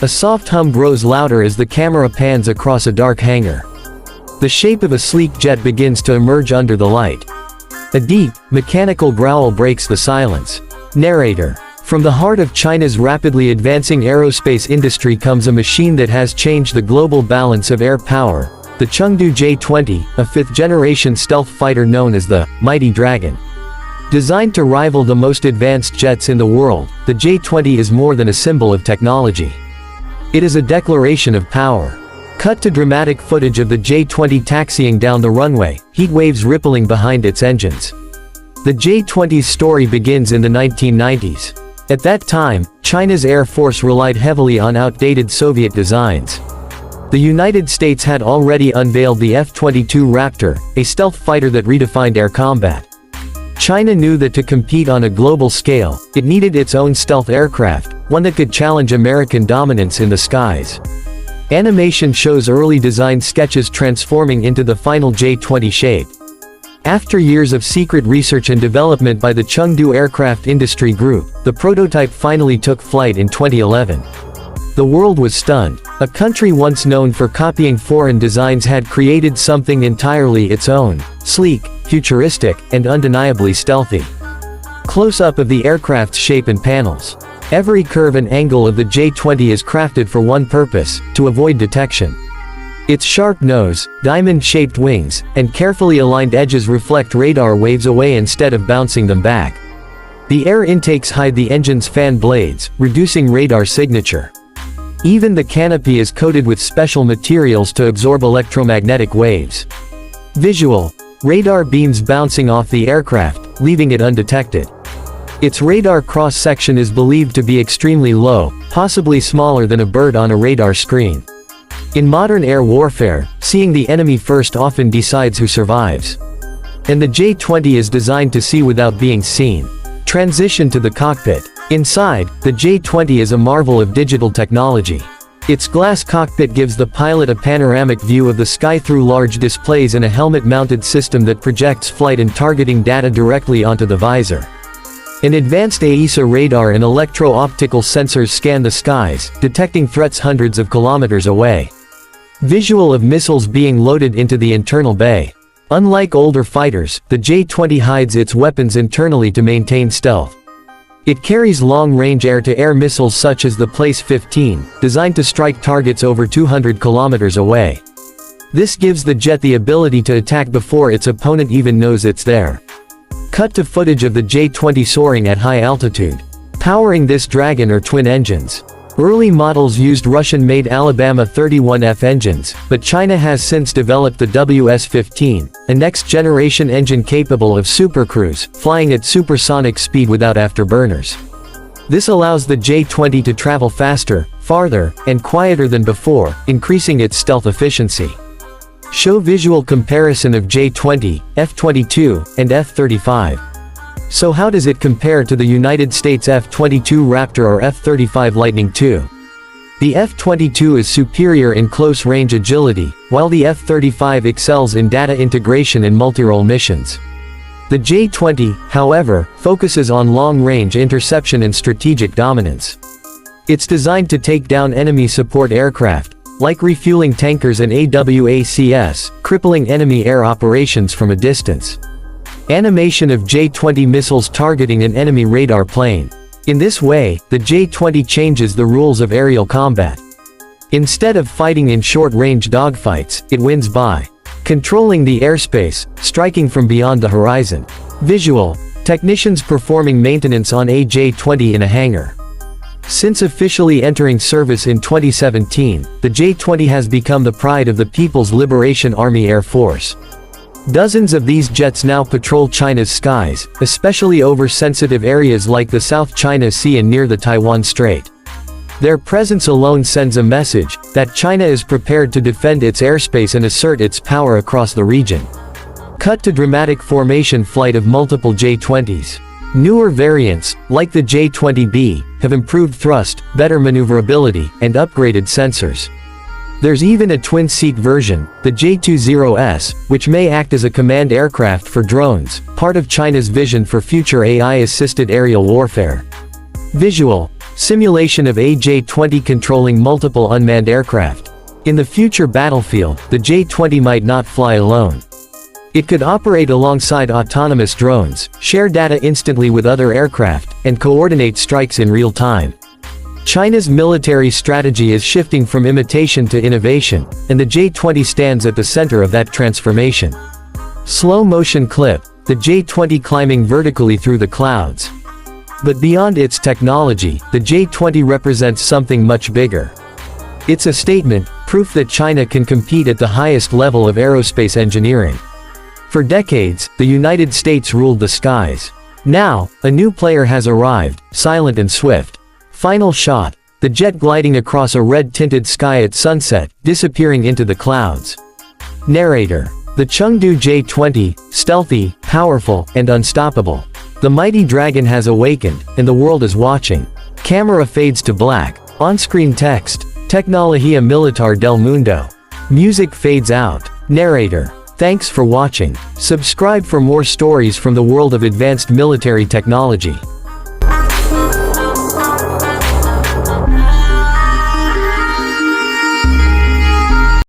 A soft hum grows louder as the camera pans across a dark hangar. The shape of a sleek jet begins to emerge under the light. A deep, mechanical growl breaks the silence. Narrator. From the heart of China's rapidly advancing aerospace industry comes a machine that has changed the global balance of air power, the Chengdu J-20, a fifth-generation stealth fighter known as the Mighty Dragon. Designed to rival the most advanced jets in the world, the J-20 is more than a symbol of technology. It is a declaration of power. Cut to dramatic footage of the J-20 taxiing down the runway, heat waves rippling behind its engines. The J-20's story begins in the 1990s. At that time, China's Air Force relied heavily on outdated Soviet designs. The United States had already unveiled the F-22 Raptor, a stealth fighter that redefined air combat. China knew that to compete on a global scale, it needed its own stealth aircraft, one that could challenge American dominance in the skies. Animation shows early design sketches transforming into the final J-20 shape. After years of secret research and development by the Chengdu Aircraft Industry Group, the prototype finally took flight in 2011. The world was stunned. A country once known for copying foreign designs had created something entirely its own, sleek, futuristic, and undeniably stealthy. Close-up of the aircraft's shape and panels. Every curve and angle of the J-20 is crafted for one purpose: to avoid detection. Its sharp nose, diamond-shaped wings, and carefully aligned edges reflect radar waves away instead of bouncing them back. The air intakes hide the engine's fan blades, reducing radar signature. Even the canopy is coated with special materials to absorb electromagnetic waves. Visual. Radar beams bouncing off the aircraft, leaving it undetected. Its radar cross-section is believed to be extremely low, possibly smaller than a bird on a radar screen. In modern air warfare, seeing the enemy first often decides who survives. And the J-20 is designed to see without being seen. Transition to the cockpit. Inside, the J-20 is a marvel of digital technology. Its glass cockpit gives the pilot a panoramic view of the sky through large displays and a helmet-mounted system that projects flight and targeting data directly onto the visor. An advanced AESA radar and electro-optical sensors scan the skies, detecting threats hundreds of kilometers away. Visual of missiles being loaded into the internal bay. Unlike older fighters, the J-20 hides its weapons internally to maintain stealth. It carries long-range air-to-air missiles such as the Place-15, designed to strike targets over 200 kilometers away. This gives the jet the ability to attack before its opponent even knows it's there. Cut to footage of the J-20 soaring at high altitude. Powering this Dragon are twin engines. Early models used Russian-made Alabama 31F engines, but China has since developed the WS-15, a next-generation engine capable of supercruise, flying at supersonic speed without afterburners. This allows the J-20 to travel faster, farther, and quieter than before, increasing its stealth efficiency. Show visual comparison of J-20, F-22, and F-35. So how does it compare to the United States F-22 Raptor or F-35 Lightning II? The F-22 is superior in close-range agility, while the F-35 excels in data integration and multi-role missions. The J-20, however, focuses on long-range interception and strategic dominance. It's designed to take down enemy support aircraft, like refueling tankers and AWACS, crippling enemy air operations from a distance. Animation of J-20 missiles targeting an enemy radar plane. In this way, the J-20 changes the rules of aerial combat. Instead of fighting in short-range dogfights, it wins by controlling the airspace, striking from beyond the horizon. Visual. Technicians performing maintenance on a J-20 in a hangar. Since officially entering service in 2017, the J-20 has become the pride of the People's Liberation Army Air Force. Dozens of these jets now patrol China's skies, especially over sensitive areas like the South China Sea and near the Taiwan Strait. Their presence alone sends a message that China is prepared to defend its airspace and assert its power across the region. Cut to dramatic formation flight of multiple J-20s. Newer variants, like the J-20B, have improved thrust, better maneuverability, and upgraded sensors. There's even a twin-seat version, the J-20S, which may act as a command aircraft for drones, part of China's vision for future AI-assisted aerial warfare. Visual. Simulation of a J-20 controlling multiple unmanned aircraft. In the future battlefield, the J-20 might not fly alone. It could operate alongside autonomous drones, share data instantly with other aircraft, and coordinate strikes in real time. China's military strategy is shifting from imitation to innovation, and the J-20 stands at the center of that transformation. Slow motion clip, the J-20 climbing vertically through the clouds. But beyond its technology, the J-20 represents something much bigger. It's a statement, proof that China can compete at the highest level of aerospace engineering. For decades, the United States ruled the skies. Now, a new player has arrived, silent and swift. Final shot, the jet gliding across a red-tinted sky at sunset, disappearing into the clouds. Narrator. The Chengdu J-20, stealthy, powerful, and unstoppable. The mighty dragon has awakened, and the world is watching. Camera fades to black. On-screen text. Tecnología Militar del Mundo. Music fades out. Narrator. Thanks for watching. Subscribe for more stories from the world of advanced military technology.